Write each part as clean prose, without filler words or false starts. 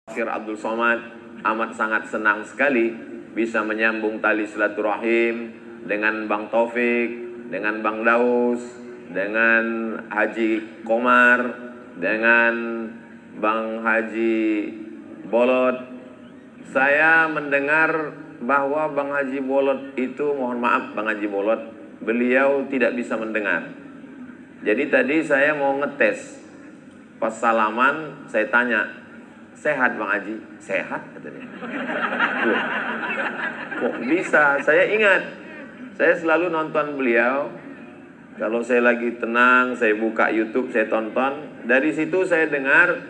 Syekh Abdul Somad amat sangat senang sekali bisa menyambung tali silaturahim dengan Bang Taufik, dengan Bang Daus, dengan Haji Komar, dengan Bang Haji Bolot. Saya mendengar bahwa Bang Haji Bolot itu, mohon maaf Bang Haji Bolot, beliau tidak bisa mendengar. Jadi tadi saya mau ngetes, pas salaman saya tanya, sehat Bang Haji? Sehat katanya. Kok bisa? Saya ingat, saya selalu nonton beliau. Kalau saya lagi tenang, saya buka YouTube, saya tonton. Dari situ saya dengar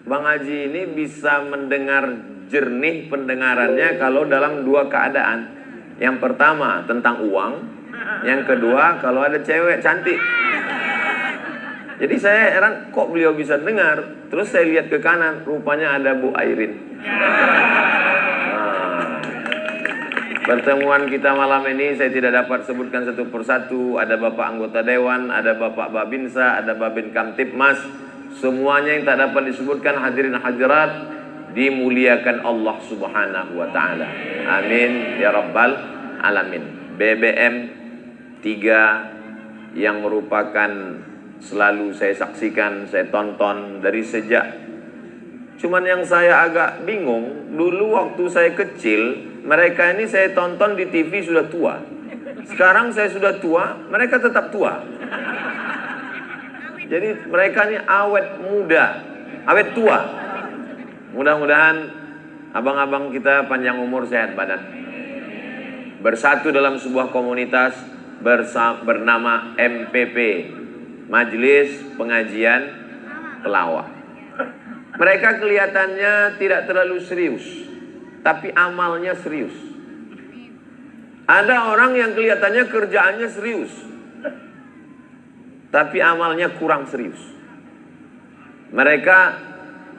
Bang Haji ini bisa mendengar jernih pendengarannya kalau dalam dua keadaan. Yang pertama tentang uang, yang kedua kalau ada cewek cantik. Jadi saya heran kok beliau bisa dengar. Terus saya lihat ke kanan, rupanya ada Bu Airin. Pertemuan kita malam ini saya tidak dapat sebutkan satu persatu. Ada Bapak anggota Dewan, ada Bapak Babinsa, ada Babin Kamtipmas. Semuanya yang tak dapat disebutkan, hadirin hadirat, dimuliakan Allah Subhanahu wa Ta'ala. Amin ya Rabbal Alamin. BBM 3 yang merupakan selalu saya saksikan, saya tonton dari sejak. Cuman yang saya agak bingung, dulu waktu saya kecil, mereka ini saya tonton di TV sudah tua. Sekarang saya sudah tua, mereka tetap tua. Jadi mereka ini awet muda, awet tua. Mudah-mudahan abang-abang kita panjang umur, sehat badan. Bersatu dalam sebuah komunitas bernama MPP, Majelis Pengajian Pelawak. Mereka kelihatannya tidak terlalu serius, tapi amalnya serius. Ada orang yang kelihatannya kerjaannya serius, tapi amalnya kurang serius. Mereka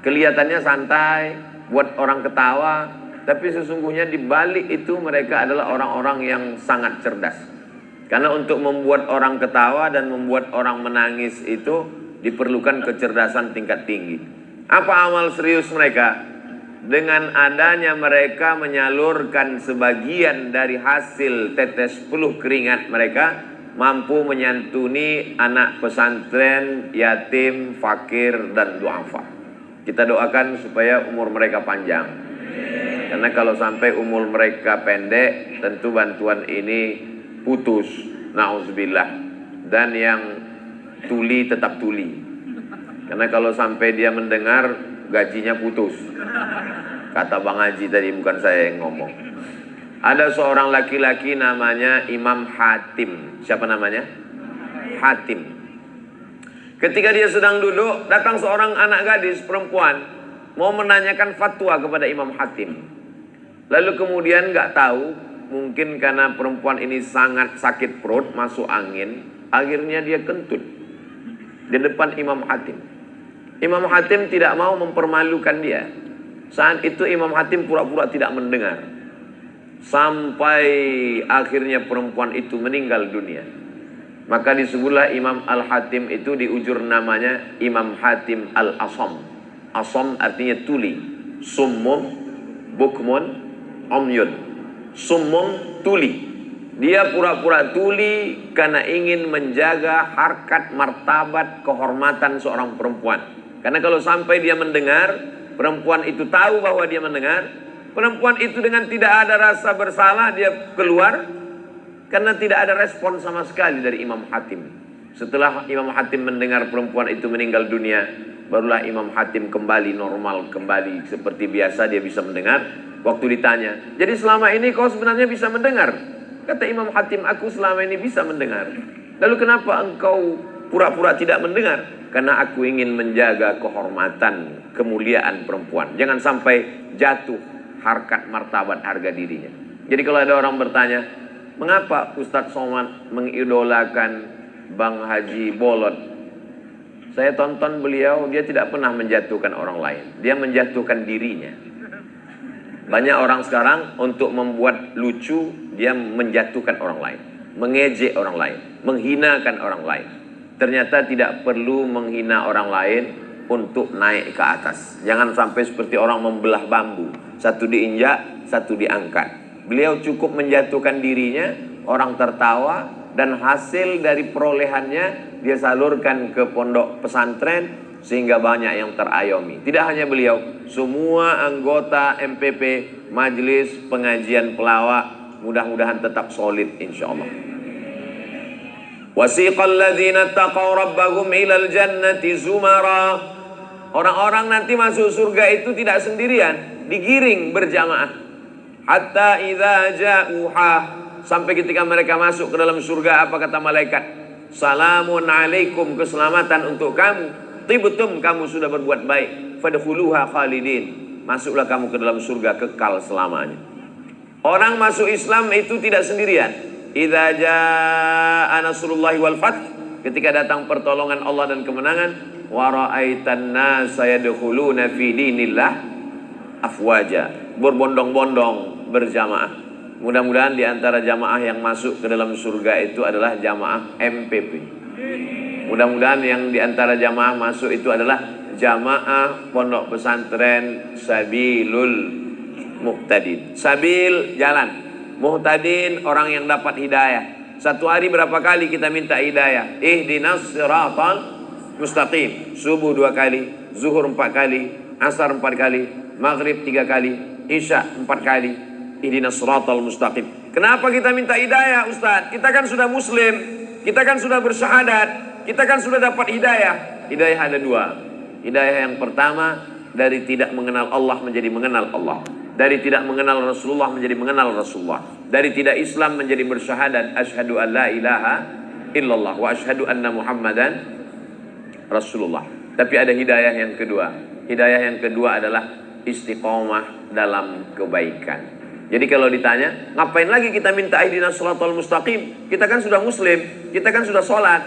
kelihatannya santai, buat orang ketawa, tapi sesungguhnya di balik itu mereka adalah orang-orang yang sangat cerdas. Karena untuk membuat orang ketawa dan membuat orang menangis itu diperlukan kecerdasan tingkat tinggi. Apa amal serius mereka? Dengan adanya mereka menyalurkan sebagian dari hasil tetes peluh keringat mereka, mampu menyantuni anak pesantren, yatim, fakir, dan duafa. Kita doakan supaya umur mereka panjang. Karena kalau sampai umur mereka pendek, tentu bantuan ini putus, na'udzubillah. Dan yang tuli tetap tuli. Karena kalau sampai dia mendengar, gajinya putus. Kata Bang Haji tadi, bukan saya yang ngomong. Ada seorang laki-laki namanya Imam Hatim. Siapa namanya? Hatim. Ketika dia sedang duduk, datang seorang anak gadis perempuan mau menanyakan fatwa kepada Imam Hatim. Lalu kemudian nggak tahu, mungkin karena perempuan ini sangat sakit perut, masuk angin, akhirnya dia kentut di depan Imam Hatim. Imam Hatim tidak mau mempermalukan dia. Saat itu Imam Hatim pura-pura tidak mendengar. Sampai akhirnya perempuan itu meninggal dunia. Maka disebutlah Imam Al-Hatim itu diujur namanya Imam Hatim Al-Asam. Asam artinya tuli. Summum, bukmun, umyun. Summum, tuli. Dia pura-pura tuli karena ingin menjaga harkat, martabat, kehormatan seorang perempuan. Karena kalau sampai dia mendengar, perempuan itu tahu bahwa dia mendengar, perempuan itu dengan tidak ada rasa bersalah dia keluar, karena tidak ada respon sama sekali dari Imam Hatim. Setelah Imam Hatim mendengar perempuan itu meninggal dunia, barulah Imam Hatim kembali normal, kembali seperti biasa, dia bisa mendengar. Waktu ditanya, jadi selama ini kau sebenarnya bisa mendengar? Kata Imam Hatim, aku selama ini bisa mendengar. Lalu kenapa engkau pura-pura tidak mendengar? Karena aku ingin menjaga kehormatan, kemuliaan perempuan. Jangan sampai jatuh harkat, martabat, harga dirinya. Jadi kalau ada orang bertanya, mengapa Ustadz Somad mengidolakan Bang Haji Bolot? Saya tonton beliau, dia tidak pernah menjatuhkan orang lain. Dia menjatuhkan dirinya. Banyak orang sekarang untuk membuat lucu, dia menjatuhkan orang lain, mengejek orang lain, menghinakan orang lain. Ternyata tidak perlu menghina orang lain, untuk naik ke atas. Jangan sampai seperti orang membelah bambu, satu diinjak, satu diangkat. Beliau cukup menjatuhkan dirinya, orang tertawa, dan hasil dari perolehannya dia salurkan ke pondok pesantren sehingga banyak yang terayomi. Tidak hanya beliau, semua anggota MPP, Majelis Pengajian Pelawak, mudah-mudahan tetap solid insyaallah. Wasiqal ladzina taqaw rabbahum ilal jannati zumara. Orang-orang nanti masuk surga itu tidak sendirian, digiring berjamaah. Hatta idza ja'uha, sampai ketika mereka masuk ke dalam surga, apa kata malaikat? Salamun alaikum, keselamatan untuk kamu. Tibtum, kamu sudah berbuat baik. Fadkhuluha khalidin, masuklah kamu ke dalam surga kekal selamanya. Orang masuk Islam itu tidak sendirian. Idza jaa nasrullahi wal fath, ketika datang pertolongan Allah dan kemenangan, wa ra'aitan nasa yadkhuluna fi dinillah afwaja, berbondong-bondong berjamaah. Mudah-mudahan di antara jamaah yang masuk ke dalam surga itu adalah jamaah MPP. Mudah-mudahan yang di antara jamaah masuk itu adalah jamaah pondok pesantren Sabilul Muhtadin. Sabil, jalan. Muhtadin, orang yang dapat hidayah. Satu hari berapa kali kita minta hidayah? Ihdinas siratal mustaqim. Subuh 2 kali, zuhur 4 kali, asar 4 kali, maghrib 3 kali, isya 4 kali. Ihdinas siratal mustaqim. Kenapa kita minta hidayah, Ustaz? Kita kan sudah muslim, kita kan sudah bersyahadat, kita kan sudah dapat hidayah. Hidayah ada 2. Hidayah yang pertama, dari tidak mengenal Allah menjadi mengenal Allah. Dari tidak mengenal Rasulullah menjadi mengenal Rasulullah. Dari tidak Islam menjadi bersyahadat asyhadu an la ilaha illallah wa asyhadu anna Muhammadan Rasulullah. Tapi ada hidayah yang kedua. Hidayah yang kedua adalah istiqomah dalam kebaikan. Jadi kalau ditanya, ngapain lagi kita minta ihdinas shiratal mustaqim? Kita kan sudah muslim, kita kan sudah sholat.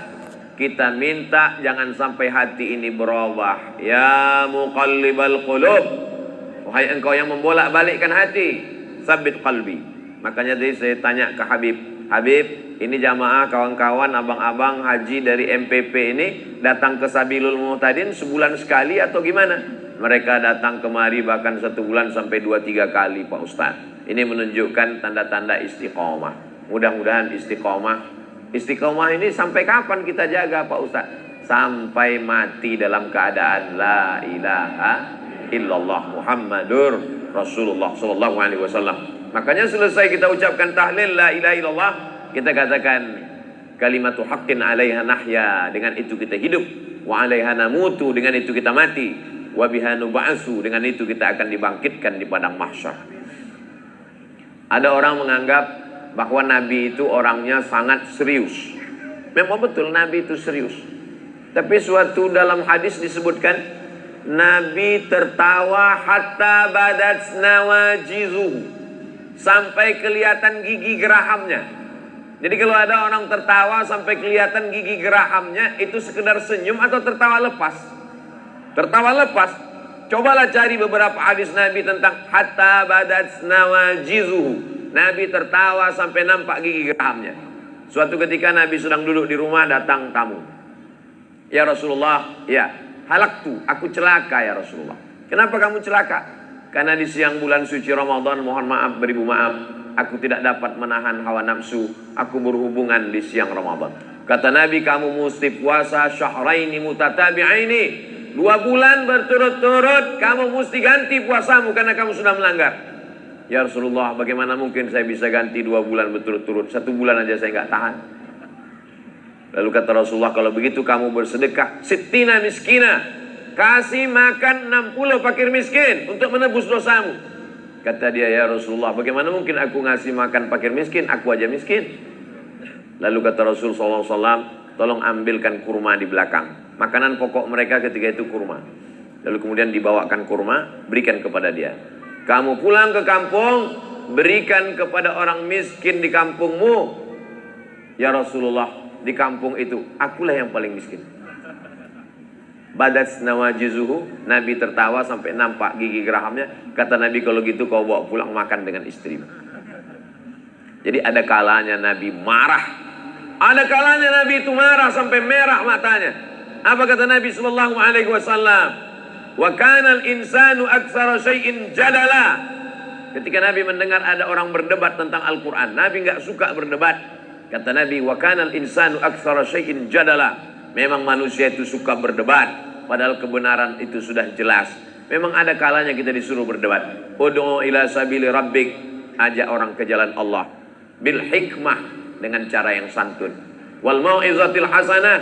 Kita minta jangan sampai hati ini berubah. Ya muqallibal qulub, wahai engkau yang membolak-balikkan hati, sabit qalbi. Makanya tadi saya tanya ke Habib, ini jamaah kawan-kawan, abang-abang haji dari MPP ini datang ke Sabilul Muhtadin sebulan sekali atau gimana? Mereka datang kemari bahkan 1 bulan sampai 2-3 kali Pak Ustaz. Ini menunjukkan tanda-tanda istiqomah. Mudah-mudahan istiqomah. Istiqomah ini sampai kapan kita jaga Pak Ustaz? Sampai mati dalam keadaan la ilaha illallah Muhammadur Rasulullah sallallahu alaihi wasallam. Makanya selesai kita ucapkan tahlil la ilaha illallah, kita katakan kalimatu haqqin 'alaiha nahya, dengan itu kita hidup, wa 'alaiha namutu, dengan itu kita mati, wa biha nub'atsu, dengan itu kita akan dibangkitkan di padang mahsyar. Ada orang menganggap bahwa Nabi itu orangnya sangat serius. Memang betul Nabi itu serius. Tapi suatu dalam hadis disebutkan Nabi tertawa hatta badat nawajizuhu, sampai kelihatan gigi gerahamnya. Jadi kalau ada orang tertawa sampai kelihatan gigi gerahamnya, itu sekedar senyum atau tertawa lepas? Tertawa lepas. Cobalah cari beberapa hadis Nabi tentang hatta badat nawajizuhu. Nabi tertawa sampai nampak gigi gerahamnya. Suatu ketika Nabi sedang duduk di rumah, datang tamu. Ya Rasulullah, ya, halaktu, aku celaka ya Rasulullah. Kenapa kamu celaka? Karena di siang bulan suci Ramadan, mohon maaf beribu maaf, aku tidak dapat menahan hawa nafsu, aku berhubungan di siang Ramadan. Kata Nabi, kamu mesti puasa syahraini mutatabi'aini, 2 bulan berturut-turut kamu mesti ganti puasamu karena kamu sudah melanggar. Ya Rasulullah, bagaimana mungkin saya bisa ganti 2 bulan berturut-turut? 1 bulan aja saya nggak tahan. Lalu kata Rasulullah, kalau begitu kamu bersedekah sittina miskina, kasih makan 60 fakir miskin untuk menebus dosamu. Kata dia, ya Rasulullah, bagaimana mungkin aku ngasih makan fakir miskin? Aku aja miskin. Lalu kata Rasulullah SAW, tolong ambilkan kurma di belakang. Makanan pokok mereka ketika itu kurma. Lalu kemudian dibawakan kurma, berikan kepada dia. Kamu pulang ke kampung, berikan kepada orang miskin di kampungmu. Ya Rasulullah, di kampung itu akulah yang paling miskin. Badat nawajizuhu, Nabi tertawa sampai nampak gigi gerahamnya. Kata Nabi, kalau gitu kau bawa pulang makan dengan istrimu. Jadi ada kalanya Nabi marah. Ada kalanya Nabi itu marah sampai merah matanya. Apa kata Nabi sallallahu alaihi wasallam? Wa kanal insanu aktsara syai'in jadala. Ketika Nabi mendengar ada orang berdebat tentang Al-Quran, Nabi nggak suka berdebat. Kata Nabi, wa kanal insanu aktsara syai'in jadala. Memang manusia itu suka berdebat, padahal kebenaran itu sudah jelas. Memang ada kalanya kita disuruh berdebat. Ud'u ila sabili rabbik, ajak orang ke jalan Allah bil hikmah, dengan cara yang santun. Wal mau'izatil hasanah,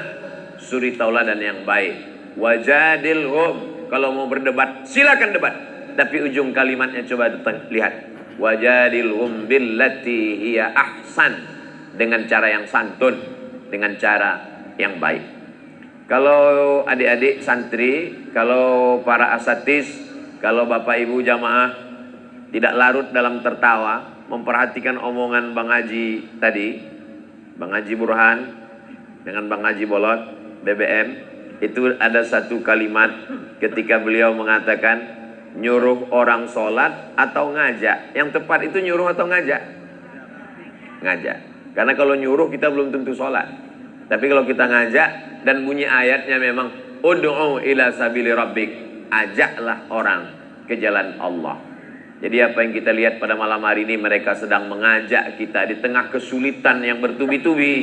suri tauladan yang baik. Wajadilhum, kalau mau berdebat silakan debat, tapi ujung kalimatnya coba lihat. Wajadilhum billati hiya ahsan, dengan cara yang santun, dengan cara yang baik. Kalau adik-adik santri, kalau para asatis, kalau bapak ibu jamaah tidak larut dalam tertawa, memperhatikan omongan Bang Haji tadi, Bang Haji Burhan dengan Bang Haji Bolot BBM, itu ada satu kalimat ketika beliau mengatakan nyuruh orang sholat atau ngajak. Yang tepat itu nyuruh atau ngajak? Ngajak. Karena kalau nyuruh kita belum tentu sholat. Tapi kalau kita ngajak dan bunyi ayatnya memang ud'u ila sabili rabbik, ajaklah orang ke jalan Allah. Jadi apa yang kita lihat pada malam hari ini, mereka sedang mengajak kita di tengah kesulitan yang bertubi-tubi,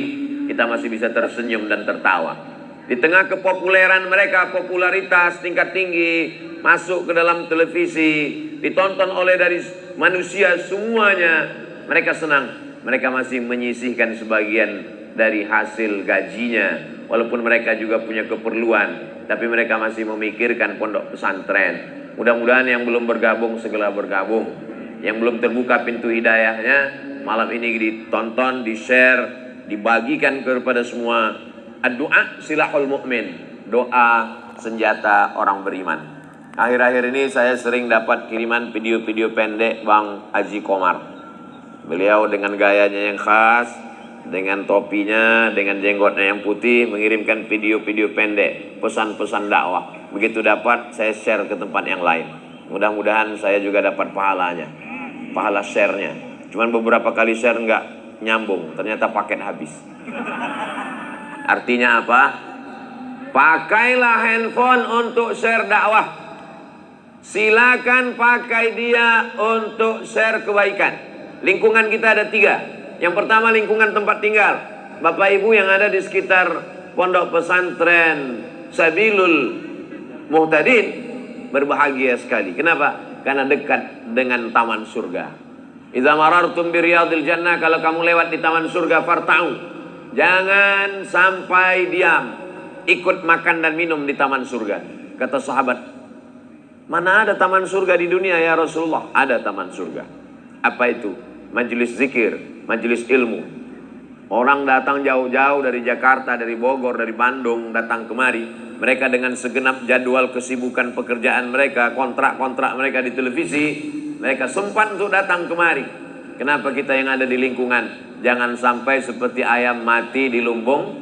kita masih bisa tersenyum dan tertawa. Di tengah kepopuleran mereka, popularitas tingkat tinggi, masuk ke dalam televisi, ditonton oleh dari manusia semuanya, mereka senang. Mereka masih menyisihkan sebagian dari hasil gajinya, walaupun mereka juga punya keperluan, tapi mereka masih memikirkan pondok pesantren. Mudah-mudahan yang belum bergabung segera bergabung. Yang belum terbuka pintu hidayahnya, malam ini ditonton, di-share, dibagikan kepada semua. Ad-du'a silahul mu'min, doa senjata orang beriman. Akhir-akhir ini saya sering dapat kiriman video-video pendek Bang Haji Komar. Beliau dengan gayanya yang khas, dengan topinya, dengan jenggotnya yang putih, mengirimkan video-video pendek, pesan-pesan dakwah. Begitu dapat, saya share ke tempat yang lain. Mudah-mudahan saya juga dapat pahalanya, pahala share-nya. Cuman beberapa kali share nggak nyambung, ternyata paket habis. Artinya apa? Pakailah handphone untuk share dakwah. Silakan pakai dia untuk share kebaikan. Lingkungan kita ada 3. Yang pertama lingkungan tempat tinggal. Bapak Ibu yang ada di sekitar pondok pesantren Sabilul Muhtadin berbahagia sekali. Kenapa? Karena dekat dengan taman surga. Idza marartum bi riyadil jannah, kalau kamu lewat di taman surga, farta'u, jangan sampai diam, ikut makan dan minum di taman surga. Kata sahabat, mana ada taman surga di dunia ya Rasulullah? Ada taman surga. Apa itu? Majelis zikir, majelis ilmu. Orang datang jauh-jauh dari Jakarta, dari Bogor, dari Bandung, datang kemari. Mereka dengan segenap jadwal kesibukan pekerjaan mereka, kontrak-kontrak mereka di televisi, mereka sempat untuk datang kemari. Kenapa kita yang ada di lingkungan jangan sampai seperti ayam mati di lumbung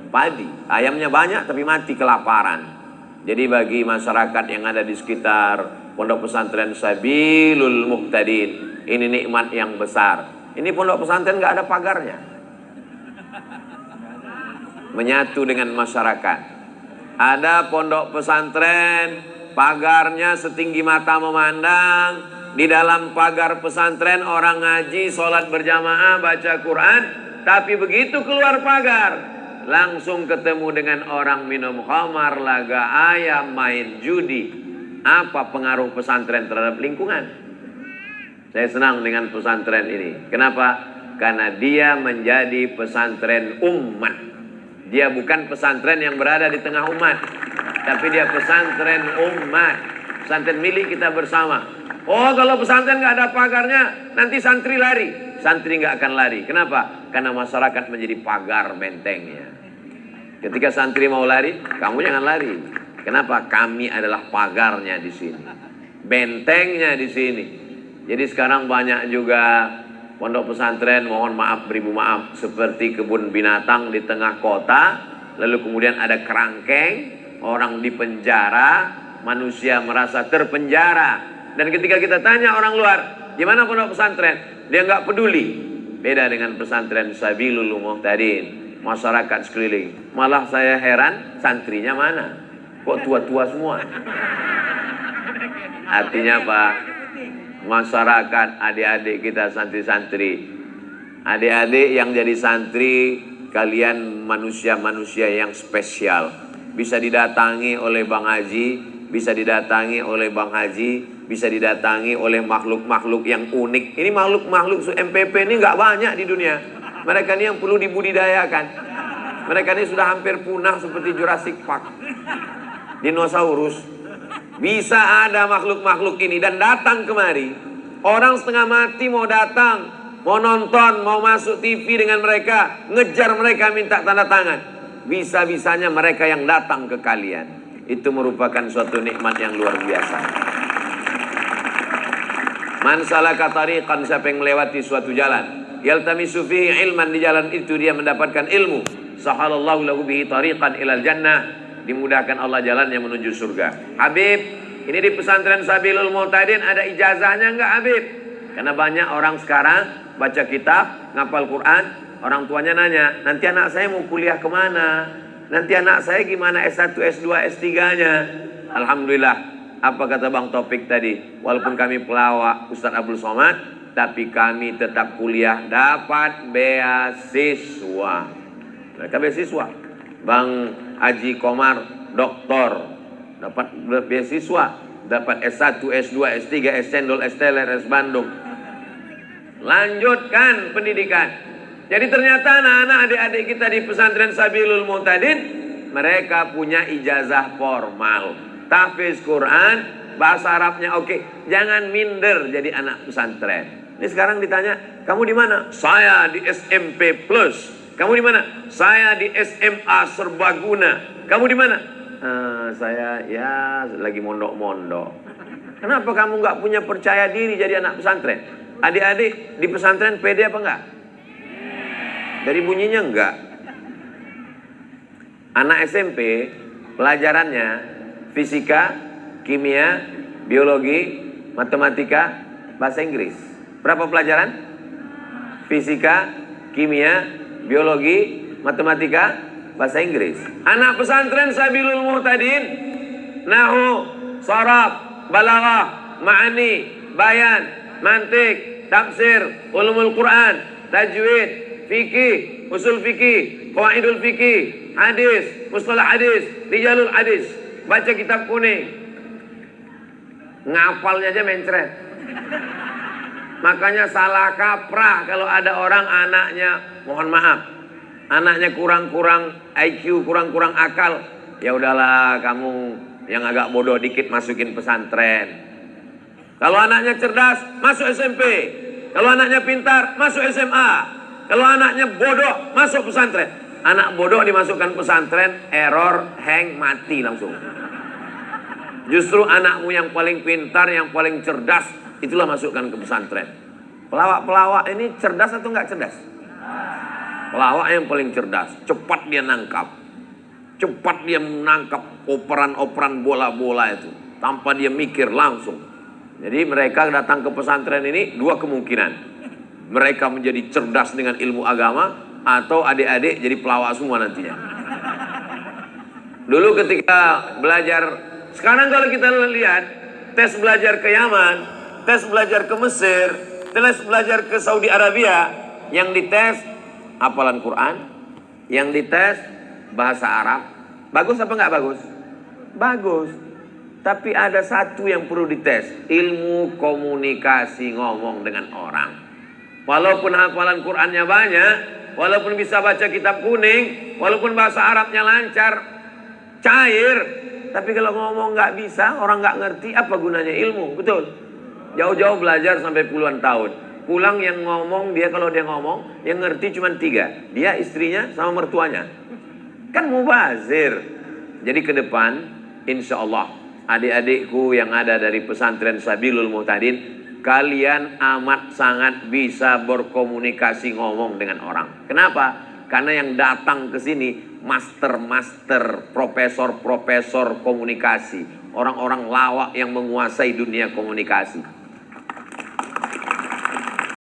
padi? Ayamnya banyak tapi mati kelaparan. Jadi bagi masyarakat yang ada di sekitar pondok pesantren Sabilul Muhtadin, ini nikmat yang besar. Ini pondok pesantren nggak ada pagarnya, menyatu dengan masyarakat. Ada pondok pesantren, pagarnya setinggi mata memandang. Di dalam pagar pesantren orang ngaji, sholat berjamaah, baca Quran. Tapi begitu keluar pagar, langsung ketemu dengan orang minum khamar, laga ayam, main judi. Apa pengaruh pesantren terhadap lingkungan? Saya senang dengan pesantren ini. Kenapa? Karena dia menjadi pesantren umat. Dia bukan pesantren yang berada di tengah umat, tapi dia pesantren umat. Pesantren milik kita bersama. Oh, kalau pesantren nggak ada pagarnya, nanti santri lari. Santri nggak akan lari. Kenapa? Karena masyarakat menjadi pagar bentengnya. Ketika santri mau lari, kamu jangan lari. Kenapa? Kami adalah pagarnya di sini, bentengnya di sini. Jadi sekarang banyak juga pondok pesantren, mohon maaf beribu maaf, seperti kebun binatang di tengah kota. Lalu kemudian ada kerangkeng, orang dipenjara, manusia merasa terpenjara. Dan ketika kita tanya orang luar, gimana pondok pesantren? Dia nggak peduli. Beda dengan pesantren Sabilul Muhtadin. masyarakat sekeliling. Malah saya heran, santrinya mana? Kok tua-tua semua? Artinya apa? Masyarakat, adik-adik kita santri-santri, adik-adik yang jadi santri, kalian manusia-manusia yang spesial. Bisa didatangi oleh Bang Haji, bisa didatangi oleh Bang Haji, bisa didatangi oleh makhluk-makhluk yang unik. Ini makhluk-makhluk MPP ini nggak banyak di dunia. Mereka ini yang perlu dibudidayakan. Mereka ini sudah hampir punah seperti Jurassic Park, dinosaurus. Bisa ada makhluk-makhluk ini dan datang kemari. Orang setengah mati mau datang, mau nonton, mau masuk TV dengan mereka, ngejar mereka minta tanda tangan. Bisa-bisanya mereka yang datang ke kalian. Itu merupakan suatu nikmat yang luar biasa. Man salaka tariqan, siapa yang melewati suatu jalan, yaltamisu fihi ilman, di jalan itu dia mendapatkan ilmu, sahalallahu lahu bihi tariqan ilal jannah, dimudahkan Allah jalannya menuju surga. Habib, ini di pesantren Sabilul Mu'tadin ada ijazahnya enggak Habib? Karena banyak orang sekarang baca kitab, ngapal Quran, orang tuanya nanya, nanti anak saya mau kuliah kemana? Nanti anak saya gimana S1, S2, S3-nya? Alhamdulillah, apa kata Bang Topik tadi? Walaupun kami pelawak Ustaz Abdul Somad, tapi kami tetap kuliah dapat beasiswa. Mereka beasiswa. Bang Haji Komar, doktor, dapat beasiswa, dapat S1, S2, S3, S Cendol, S Teler, S Bandung. Lanjutkan pendidikan. Jadi ternyata anak-anak adik-adik kita di pesantren Sabilul Mu'tadin, mereka punya ijazah formal. Tahfiz Quran, bahasa Arabnya oke. Jangan minder jadi anak pesantren. Ini sekarang ditanya, kamu di mana? Saya di SMP Plus. Kamu di mana? Saya di SMA Serbaguna. Kamu di mana? Saya ya lagi mondok-mondok. Kenapa kamu nggak punya percaya diri jadi anak pesantren? Adik-adik di pesantren pede apa enggak? Dari bunyinya enggak. Anak SMP pelajarannya fisika, kimia, biologi, matematika, bahasa Inggris. Berapa pelajaran? Fisika, kimia, biologi, matematika, bahasa Inggris. Anak pesantren Sabilul Mu'tadin, nahu, sharaf, balaghah, ma'ani, bayan, mantik, tafsir, ulumul Quran, tajwid, fikih, usul fikih, qawaidul fikih, hadis, mustalah hadis, rijalul hadis, baca kitab kuning. Ngapalnya aja mencret. Makanya salah kaprah kalau ada orang anaknya, mohon maaf, anaknya kurang-kurang IQ, kurang-kurang akal. Ya udahlah, kamu yang agak bodoh dikit masukin pesantren. Kalau anaknya cerdas, masuk SMP. Kalau anaknya pintar, masuk SMA. Kalau anaknya bodoh, masuk pesantren. Anak bodoh dimasukkan pesantren, error, hang, mati langsung. Justru anakmu yang paling pintar, yang paling cerdas, itulah masukkan ke pesantren. Pelawak-pelawak ini cerdas atau enggak cerdas? Pelawak yang paling cerdas, cepat dia nangkap. Cepat dia menangkap operan-operan bola-bola itu. Tanpa dia mikir langsung. Jadi mereka datang ke pesantren ini dua kemungkinan. Mereka menjadi cerdas dengan ilmu agama, atau adik-adik jadi pelawak semua nantinya. Dulu ketika belajar, sekarang kalau kita lihat, tes belajar ke Yaman, tes belajar ke Mesir, tes belajar ke Saudi Arabia, yang dites hafalan Quran, yang dites bahasa Arab. Bagus apa enggak bagus? Bagus. Tapi ada satu yang perlu dites, ilmu komunikasi ngomong dengan orang. Walaupun hafalan Qurannya banyak, walaupun bisa baca kitab kuning, walaupun bahasa Arabnya lancar, cair, tapi kalau ngomong nggak bisa, orang nggak ngerti, apa gunanya ilmu? Betul? Jauh-jauh belajar sampai puluhan tahun. Pulang yang ngomong, dia kalau dia ngomong, yang ngerti cuma 3. Dia, istrinya, sama mertuanya. Kan mubazir. Jadi ke depan, insya Allah, adik-adikku yang ada dari pesantren Sabilul Mu'tadin, kalian amat sangat bisa berkomunikasi ngomong dengan orang. Kenapa? Karena yang datang ke sini master-master, profesor-profesor komunikasi, orang-orang lawak yang menguasai dunia komunikasi.